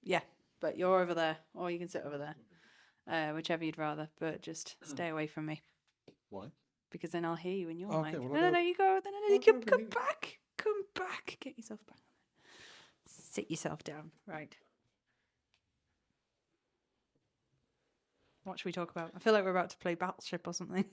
Yeah, but you're over there, or you can sit over there, whichever you'd rather. But just stay away from me. Why? Because then I'll hear you in your Okay, mic. well, No, you go. No, you come back. Come back. Get yourself back. Sit yourself down. Right. What should we talk about? I feel like we're about to play Battleship or something.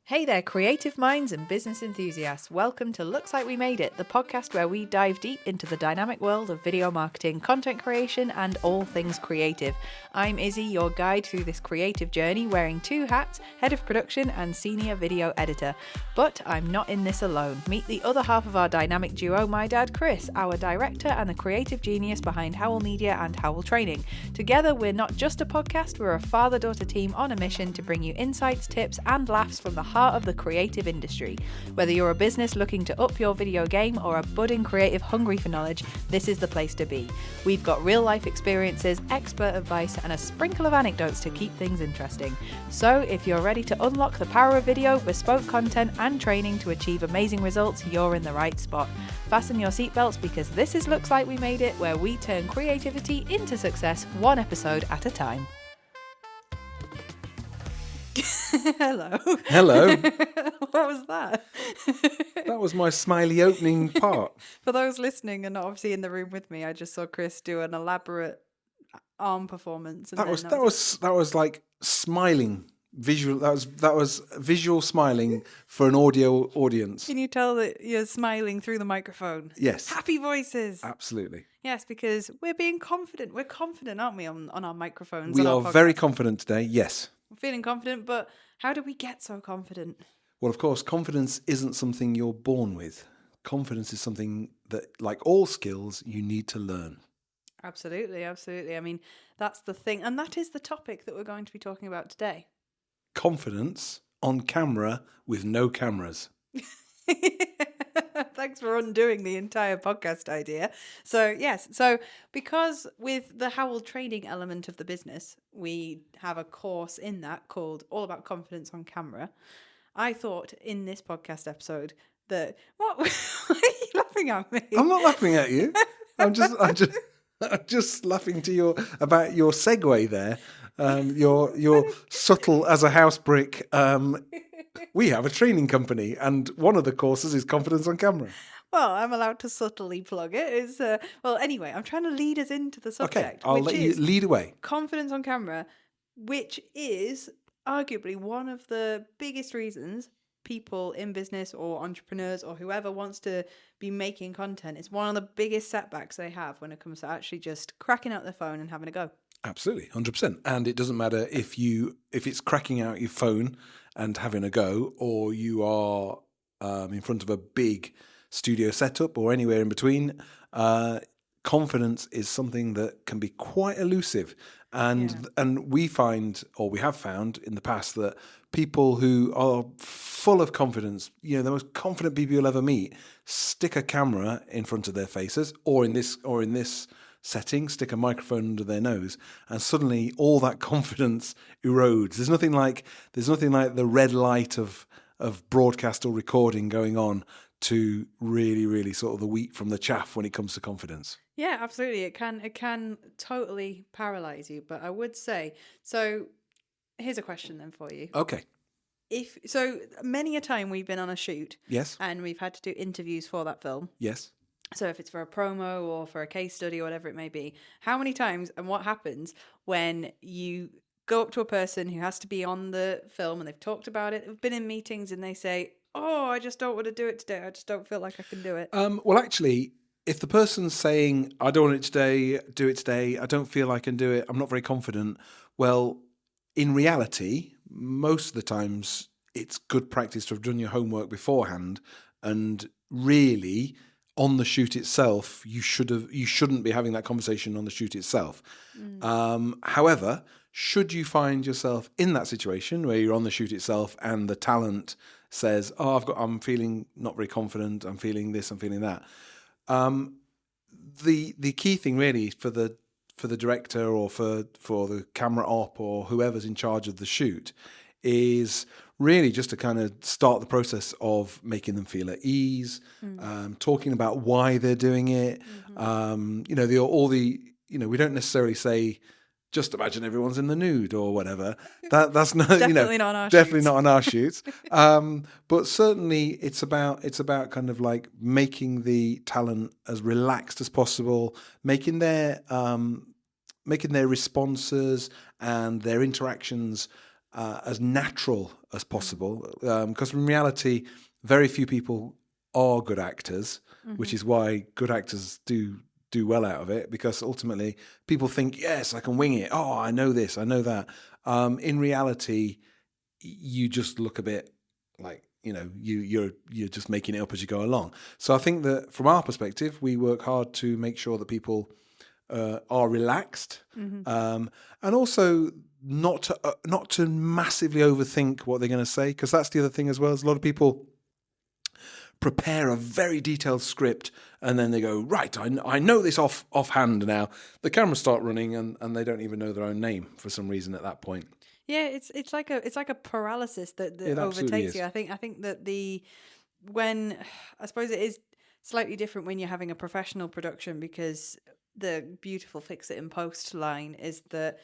Hey there, creative minds and business enthusiasts. Welcome to Looks Like We Made It, the podcast where we dive deep into the dynamic world of video marketing, content creation, and all things creative. I'm Issy, your guide through this creative journey, wearing two hats, head of production and senior video editor. But I'm not in this alone. Meet the other half of our dynamic duo, my dad Chris, our director and the creative genius behind Howell Media and Howell Training. Together, we're not just a podcast, we're a father-daughter team on a mission to bring you insights, tips, and laughs from the heart of the creative industry. Whether you're a business looking to up your video game or a budding creative hungry for knowledge, this is the place to be. We've got real-life experiences, expert advice, and a sprinkle of anecdotes to keep things interesting. So, if you're ready to unlock the power of video, bespoke content, and training to achieve amazing results, you're in the right spot. Fasten your seatbelts because this is Looks Like We Made It, where we turn creativity into success, one episode at a time. Hello. Hello. What was that? That was my smiley opening part. For those listening and not obviously in the room with me, I just saw Chris do an elaborate arm performance. And That was like smiling visual. That was visual smiling for an audio audience. Can you tell that you're smiling through the microphone? Yes. Happy voices. Absolutely. Yes, because we're being confident. We're confident, aren't we, on our microphones? We on are very confident today. Yes. We're feeling confident, but how do we get so confident? Well, of course, confidence isn't something you're born with. Confidence is something that, like all skills, you need to learn. Absolutely, absolutely. I mean, that's the thing. And that is the topic that we're going to be talking about today. Confidence on camera with no cameras. Thanks for undoing the entire podcast idea. So, yes. So, because with the Howell training element of the business, we have a course in that called All About Confidence on Camera. I thought in this podcast episode that... What? Why are you laughing at me? I'm not laughing at you. I'm just laughing to about your segue there. Your subtle as a house brick. We have a training company, and one of the courses is confidence on camera. Well, I'm allowed to subtly plug it. It's, well, anyway, I'm trying to lead us into the subject. Okay, I'll let you lead away. Confidence on camera, which is arguably one of the biggest reasons people in business or entrepreneurs or whoever wants to be making content. It's one of the biggest setbacks they have when it comes to actually just cracking out their phone and having a go. Absolutely, 100%. And it doesn't matter if it's cracking out your phone and having a go, or you are in front of a big studio setup or anywhere in between. Confidence is something that can be quite elusive. And we find, or we have found in the past, that people who are full of confidence, the most confident people you'll ever meet, stick a camera in front of their faces, or in this setting, stick a microphone under their nose, and suddenly all that confidence erodes. There's nothing like the red light of broadcast or recording going on to really, really sort of the wheat from the chaff when it comes to confidence. Yeah, absolutely. It can totally paralyze you. But I would say, so here's a question then for you. Okay. So many a time we've been on a shoot. Yes. And we've had to do interviews for that film. Yes. So if it's for a promo or for a case study or whatever it may be, how many times and what happens when you go up to a person who has to be on the film and they've talked about it, they've been in meetings and they say, oh, I just don't want to do it today. I just don't feel like I can do it. Well, actually, if the person's saying, I don't want it today, do it today, I don't feel I can do it, I'm not very confident, well, in reality, most of the times it's good practice to have done your homework beforehand, and really on the shoot itself, you shouldn't be having that conversation on the shoot itself. However, should you find yourself in that situation where you're on the shoot itself and the talent says, "Oh, I'm feeling not very confident. I'm feeling this. I'm feeling that." The key thing really for the director or for the camera op or whoever's in charge of the shoot is really just to kind of start the process of making them feel at ease, talking about why they're doing it. we don't necessarily say, just imagine everyone's in the nude or whatever. That's not Definitely not on our definitely shoots. not on our shoots. But certainly it's about kind of like making the talent as relaxed as possible, making their responses and their interactions as natural as possible. Because in reality, very few people are good actors, which is why good actors do well out of it, because ultimately people think, yes, I can wing it. Oh, I know this, I know that. In reality, you just look a bit like, you're just making it up as you go along. So I think that from our perspective, we work hard to make sure that people are relaxed, and also not to massively overthink what they're going to say, because that's the other thing as well. Is a lot of people prepare a very detailed script and then they go, right, I know this offhand now. The cameras start running and they don't even know their own name for some reason at that point. Yeah, it's like a paralysis that It absolutely overtakes is. you. I think that when I suppose it is slightly different when you're having a professional production, because the beautiful fix it in post line is that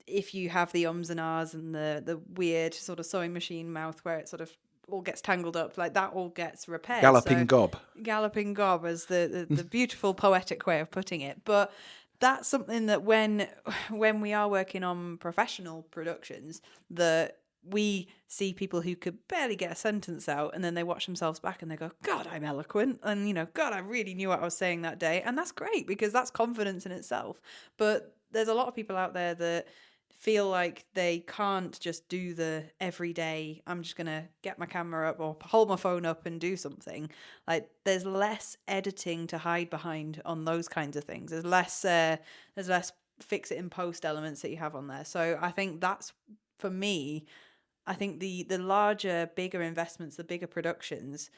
if you have the ums and ahs and the weird sort of sewing machine mouth where it sort of all gets tangled up, like that all gets repaired. Galloping gob As the beautiful poetic way of putting it. But that's something that when we are working on professional productions, that we see people who could barely get a sentence out, and then they watch themselves back and they go, God, I'm eloquent, and God, I really knew what I was saying that day. And that's great, because that's confidence in itself. But there's a lot of people out there that feel like they can't just do the everyday, I'm just gonna get my camera up or hold my phone up and do something. Like, there's less editing to hide behind on those kinds of things. There's less fix it in post elements that you have on there. So I think that's, for me, I think the larger, bigger investments, the bigger productions,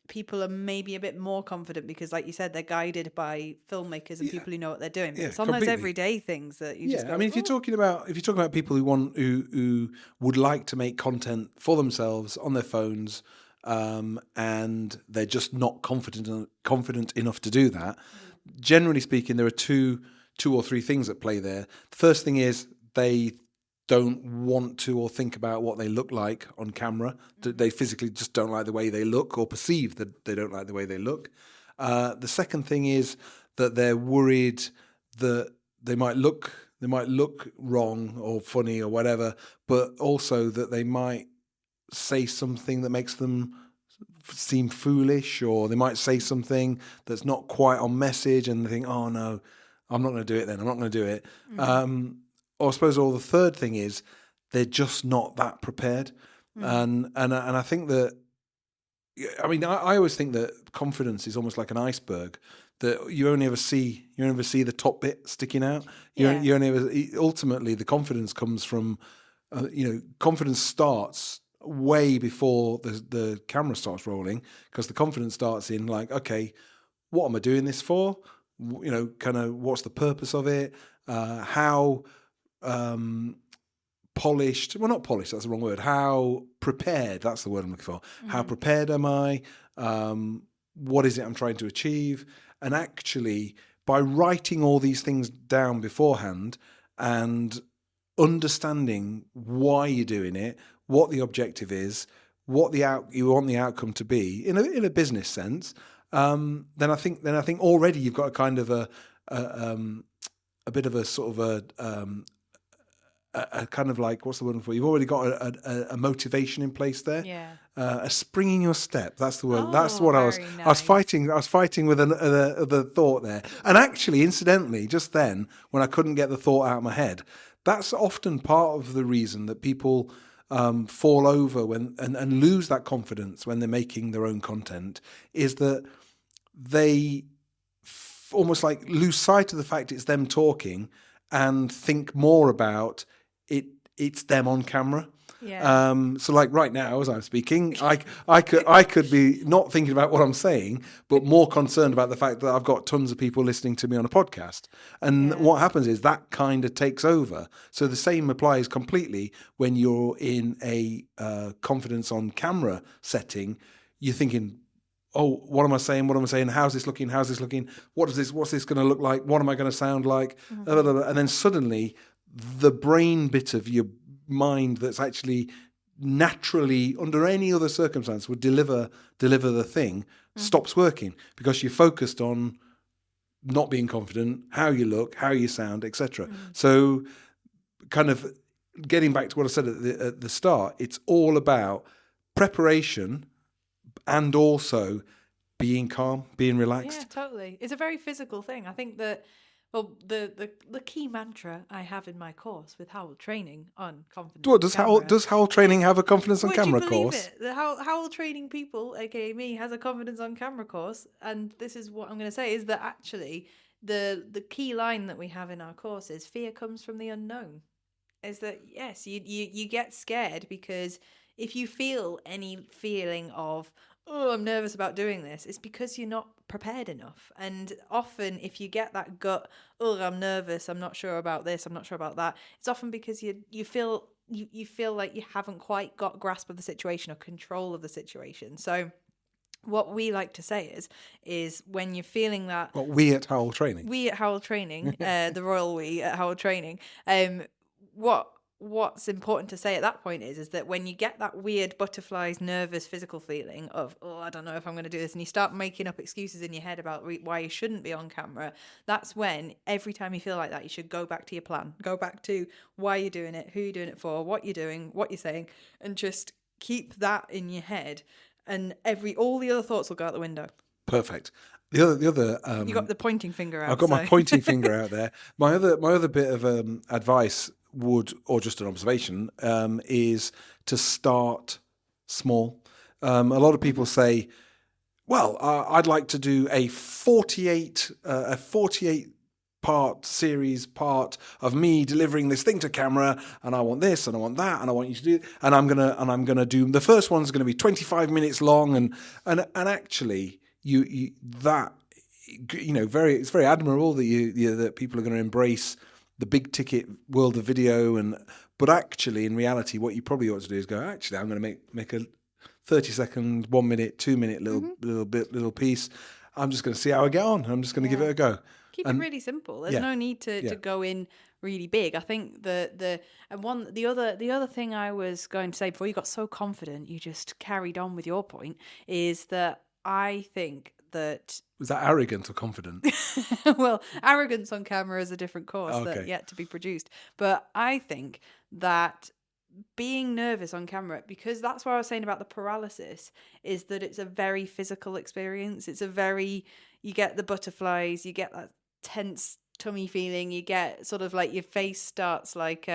people are maybe a bit more confident because, like you said, they're guided by filmmakers and people who know what they're doing. But it's on those everyday things that you just go, I mean, if you're talking about people who would like to make content for themselves on their phones, and they're just not confident enough to do that. Generally speaking, there are two or three things at play there. The first thing is they don't want to or think about what they look like on camera. They physically just don't like the way they look, or perceive that they don't like the way they look. The second thing is that they're worried that they might look wrong or funny or whatever, but also that they might say something that makes them seem foolish, or they might say something that's not quite on message, and they think, oh no, I'm not going to do it then. I'm not going to do it. Or I suppose, the third thing is they're just not that prepared. And I think that, I mean, I always think that confidence is almost like an iceberg, that you only ever see the top bit sticking out. You only ever, ultimately the confidence comes from, confidence starts way before the camera starts rolling, because the confidence starts in like, okay, what am I doing this for? Kind of what's the purpose of it? How polished, well, not polished, that's the wrong word. How prepared, that's the word I'm looking for. How prepared am I? What is it I'm trying to achieve? And actually, by writing all these things down beforehand and understanding why you're doing it, what the objective is, what you want the outcome to be in a business sense, then I think already you've got a kind of a bit of a sort of a kind of like, what's the word for? You've already got a motivation in place there. yeah, A spring in your step. That's the word. Oh, That's what I was very fighting. I was fighting with the thought there. And actually, incidentally, just then, when I couldn't get the thought out of my head, that's often part of the reason that people fall over and lose that confidence when they're making their own content, is that they almost like lose sight of the fact it's them talking and think more about it's them on camera. yeah. So like right now, as I'm speaking, I could be not thinking about what I'm saying, but more concerned about the fact that I've got tons of people listening to me on a podcast. And what happens is that kind of takes over. So the same applies completely when you're in a confidence on camera setting. You're thinking, oh, what am I saying? What am I saying? How's this looking? How's this looking? What's this going to look like? What am I going to sound like? And then suddenly the brain bit of your mind that's actually naturally under any other circumstance would deliver the thing stops working because you're focused on not being confident, how you look, how you sound, etc. So kind of getting back to what I said at the start, it's all about preparation and also being calm, being relaxed. Yeah, totally. It's a very physical thing. I think that, well, the key mantra I have in my course with Howell Training on confidence. What does Howell Training have a confidence on camera course? Would you believe course? it? The Howell Training people, aka me, has a confidence on camera course, and this is what I'm going to say is that actually the key line that we have in our course is fear comes from the unknown. Is that yes, you get scared because if you feel any feeling of, oh, I'm nervous about doing this, it's because you're not prepared enough. And often if you get that gut, oh, I'm nervous, I'm not sure about this, I'm not sure about that, it's often because you feel like you haven't quite got grasp of the situation or control of the situation. So what we like to say is when you're feeling that... What we at Howell Training. We at Howell Training, the royal we at Howell Training, what's important to say at that point is that when you get that weird butterflies, nervous, physical feeling of, oh, I don't know if I'm going to do this, and you start making up excuses in your head about why you shouldn't be on camera, that's when every time you feel like that, you should go back to your plan, go back to why you're doing it, who you're doing it for, what you're doing, what you're saying, and just keep that in your head, and all the other thoughts will go out the window. Perfect. The other you got the pointing finger out. I've got my pointing finger out there. My other bit of advice or just an observation, is to start small. A lot of people say, well, I'd like to do a 48 part of me delivering this thing to camera, and I want this and I want that and I want you to do it, and I'm gonna do the first one's going to be 25 minutes long, and actually it's very admirable that that people are going to embrace the big ticket world of video, but actually in reality what you probably ought to do is go, actually I'm going to make a 30-second, 1 minute, 2 minute little piece. I'm just going to see how I get on. I'm just going to give it a go. Keep it really simple. There's no need to go in really big. I think the other thing I was going to say before you got so confident you just carried on with your point is that I think that... Was that arrogant or confident? Well, arrogance on camera is a different course that yet to be produced. But I think that being nervous on camera, because that's what I was saying about the paralysis, is that it's a very physical experience. It's you get the butterflies, you get that tense tummy feeling, you get sort of like your face starts like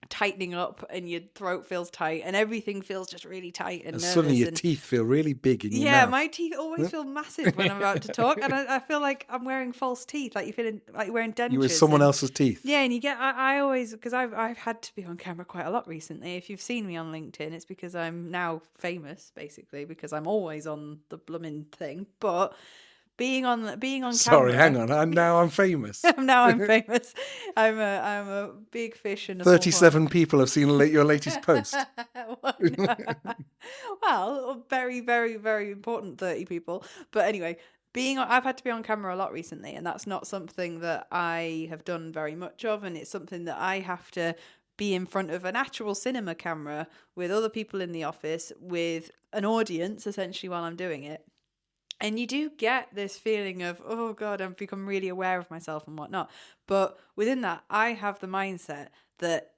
tightening up and your throat feels tight and everything feels just really tight and nervous. Suddenly your teeth feel really big in your mouth. Yeah, my teeth always feel massive when I'm about to talk, and I feel like I'm wearing false teeth, like you're feeling like you're wearing dentures. You with someone else's teeth. Yeah, and you get I always, because I've had to be on camera quite a lot recently. If you've seen me on LinkedIn, it's because I'm now famous, basically, because I'm always on the blooming thing. But being on camera. Sorry, hang on. Now I'm famous. Now I'm famous. I'm a big fish in a 37 people have seen your latest post. Well, very, very, very important 30 people. But anyway, I've had to be on camera a lot recently, and that's not something that I have done very much of, and it's something that I have to be in front of an actual cinema camera with other people in the office, with an audience, essentially, while I'm doing it. And you do get this feeling of, oh God, I've become really aware of myself and whatnot. But within that, I have the mindset that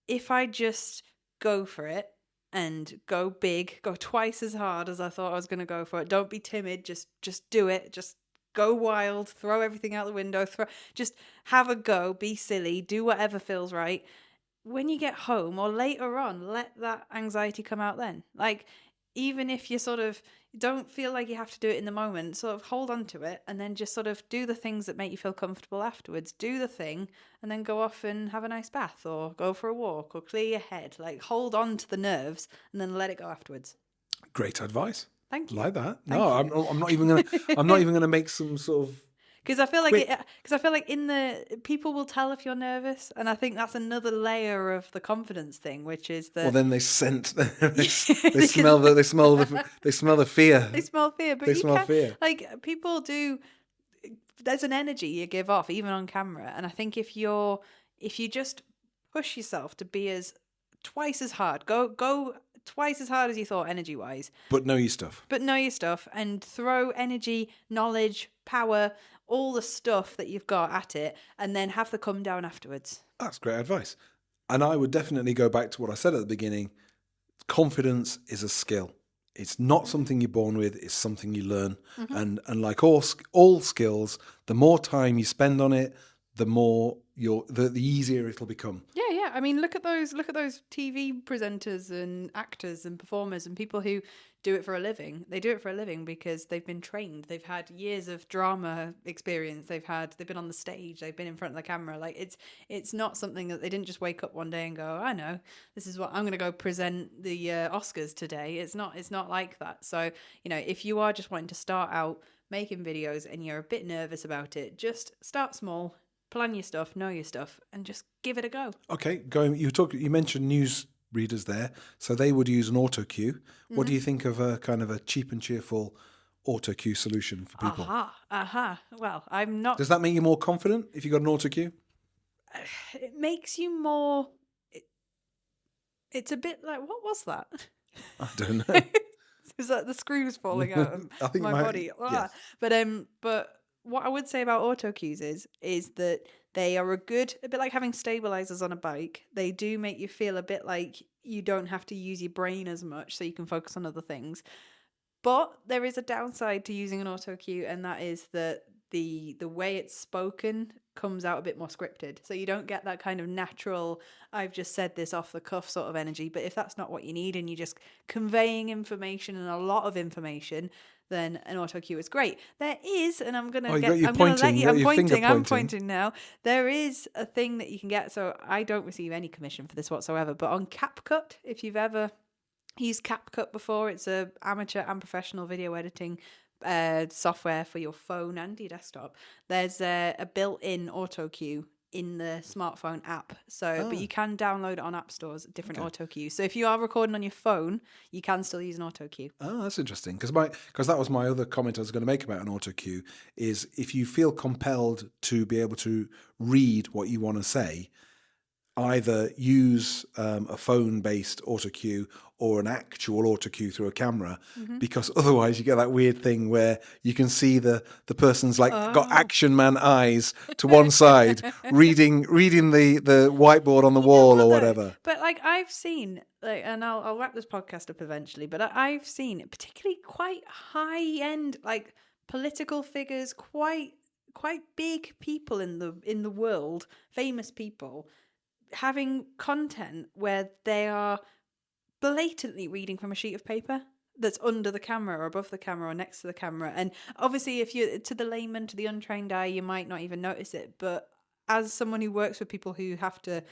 if I just go for it and go big, go twice as hard as I thought I was going to go for it, don't be timid, just do it, just go wild, throw everything out the window, just have a go, be silly, do whatever feels right. When you get home or later on, let that anxiety come out then. Like, even if you sort of don't feel like you have to do it in the moment, sort of hold on to it and then just sort of do the things that make you feel comfortable afterwards. Do the thing and then go off and have a nice bath or go for a walk or clear your head. Like, hold on to the nerves and then let it go afterwards. Great advice. Thank you. Like that. No, I'm not even gonna make some sort of Because I feel like quick. people will tell if you're nervous, and I think that's another layer of the confidence thing, which is that Well, then they sense, they smell the fear. they smell fear. But They you smell can fear. like people do. There's an energy you give off even on camera, and I think if you just push yourself to be twice as hard, go twice as hard as you thought energy wise, But know your stuff. and throw energy, knowledge, power, all the stuff that you've got at it, and then have the come down afterwards. That's great advice. And I would definitely go back to what I said at the beginning. Confidence is a skill. It's not something you're born with. It's something you learn. And like all skills, the more time you spend on it, the more the easier it'll become. Yeah. I mean, look at those TV presenters and actors and performers and people who do it for a living. They do it for a living because they've been trained. They've had years of drama experience. They've been on the stage. They've been in front of the camera. Like it's not something that they didn't just wake up one day and go, I know, this is what I'm going to go present the Oscars today. It's not like that. So, if you are just wanting to start out making videos and you're a bit nervous about it, just start small. Plan your stuff, know your stuff, and just give it a go. Okay, you mentioned news readers there, so they would use an auto cue. What do you think of a kind of a cheap and cheerful auto cue solution for people? Well, I'm not. Does that make you more confident if you got an auto cue? It makes you more. It's a bit like, what was that? I don't know. Is that the screws falling out of my body? Yes. But what I would say about auto cues is that they are a bit like having stabilizers on a bike. They do make you feel a bit like you don't have to use your brain as much, so you can focus on other things. But there is a downside to using an auto cue, and that is that the way it's spoken comes out a bit more scripted. So you don't get that kind of natural, I've just said this off the cuff sort of energy. But if that's not what you need and you're just conveying information and a lot of information, then an auto cue is great. There is, and I'm pointing now. There is a thing that you can get. So I don't receive any commission for this whatsoever, but on CapCut, if you've ever used CapCut before, it's a amateur and professional video editing software for your phone and your desktop. There's a built-in auto cue in the smartphone app. But you can download it on app stores, different auto cues. So if you are recording on your phone, you can still use an auto cue. Oh, that's interesting. Because that was my other comment I was going to make about an auto cue, is if you feel compelled to be able to read what you want to say, either use a phone-based auto cue or an actual auto cue through a camera, because otherwise you get that weird thing where you can see the person's got action man eyes to one side, reading the whiteboard on the wall or whatever. But I've seen, and I'll wrap this podcast up eventually, but I've seen particularly quite high-end, political figures, quite big people in the world, famous people, having content where they are blatantly reading from a sheet of paper that's under the camera or above the camera or next to the camera. And obviously, if you're to the layman, to the untrained eye, you might not even notice it. But as someone who works with people who have to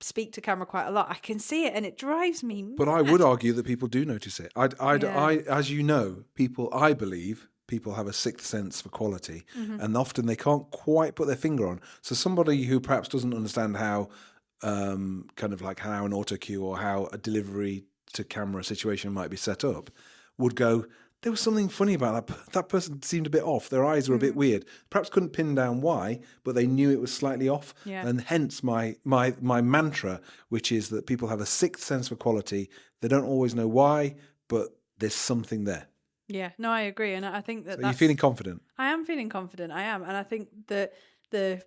speak to camera quite a lot, I can see it and it drives me mad. But I would argue that people do notice it. I as you know, I believe people have a sixth sense for quality, and often they can't quite put their finger on. So somebody who perhaps doesn't understand how kind of like how an auto cue or how a delivery to camera situation might be set up would go, there was something funny about that person seemed a bit off, their eyes were a bit weird, perhaps couldn't pin down why, but they knew it was slightly off. And hence my mantra, which is that people have a sixth sense for quality. They don't always know why, but there's something there. Yeah, no, I agree. And I think that you're feeling confident. I am feeling confident. I am. And I think that the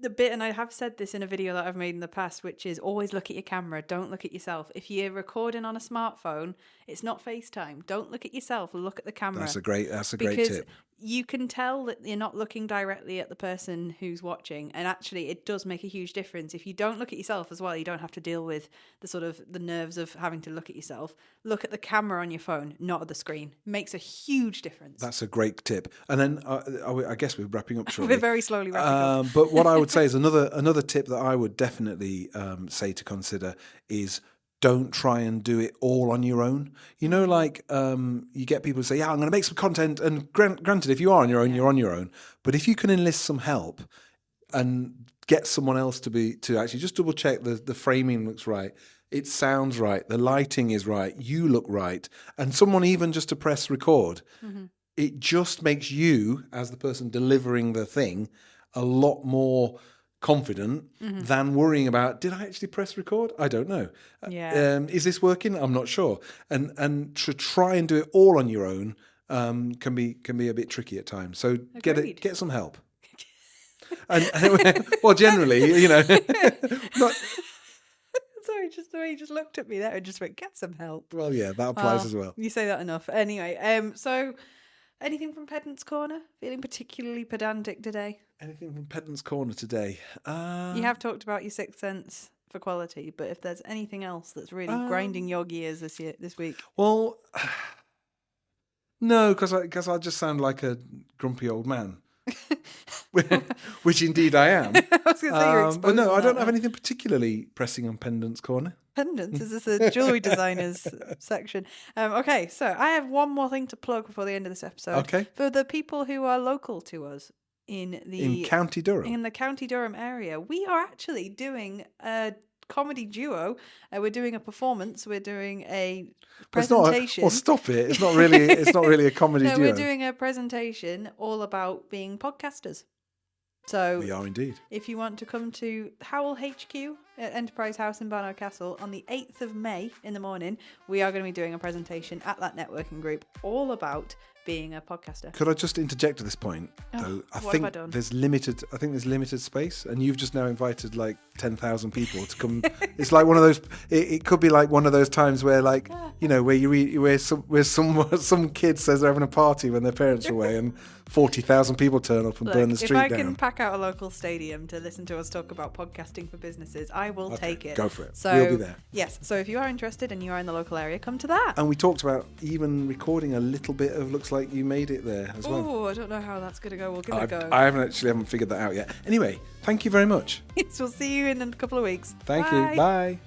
bit, and I have said this in a video that I've made in the past, which is always look at your camera, don't look at yourself. If you're recording on a smartphone, it's not FaceTime. Don't look at yourself, look at the camera. That's a great tip. Because you can tell that you're not looking directly at the person who's watching, and actually it does make a huge difference. If you don't look at yourself as well, you don't have to deal with the sort of the nerves of having to look at yourself. Look at the camera on your phone, not at the screen. Makes a huge difference. That's a great tip. And then I guess we're wrapping up shortly. We're very slowly wrapping up. But what I would say is another tip that I would definitely say to consider is don't try and do it all on your own. You know, like you get people who say, yeah, I'm going to make some content. And granted, if you are on your own, you're on your own. But if you can enlist some help and get someone else to actually just double check the framing looks right, it sounds right, the lighting is right, you look right, and someone even just to press record, it just makes you, as the person delivering the thing, a lot more confident than worrying about, did I actually press record? I don't know. Is this working? I'm not sure. And to try and do it all on your own can be a bit tricky at times. So get some help. and well, generally, not. Sorry, just the way you just looked at me there and just went, get some help. Well, yeah, that applies as well. You say that enough. Anyway, so anything from Pedant's Corner? Feeling particularly pedantic today? Anything from Pedant's Corner today? You have talked about your sixth sense for quality, but if there's anything else that's really grinding your gears this week? Well, no, because I just sound like a grumpy old man. Which indeed I am. I was going to say you're exposed. But no, I don't have anything particularly pressing on Pendant's Corner. Pendants? Is this a jewellery designers section? Okay, so I have one more thing to plug before the end of this episode. Okay. For the people who are local to us in County Durham. In the County Durham area, we are actually doing a comedy duo. We're doing a performance. We're doing a presentation. Stop it! It's not really a comedy duo. We're doing a presentation all about being podcasters. So we are indeed. If you want to come to Howell HQ at Enterprise House in Barnard Castle on the 8th of May in the morning, we are going to be doing a presentation at that networking group all about being a podcaster. Could I just interject at this point? Though I think there's limited space, and you've just now invited like 10,000 people to come. It's like one of those. It could be like one of those times where, like, where some kid says they're having a party when their parents are away, and 40,000 people turn up and burn the street down. If I can pack out a local stadium to listen to us talk about podcasting for businesses, I will take it. Go for it. So, we'll be there. Yes. So if you are interested and you are in the local area, come to that. And we talked about even recording a little bit of Looks Like You Made It there as well. Oh, I don't know how that's going to go. We'll give it a go. I haven't figured that out yet. Anyway, thank you very much. We'll see you in a couple of weeks. Thank you. Bye.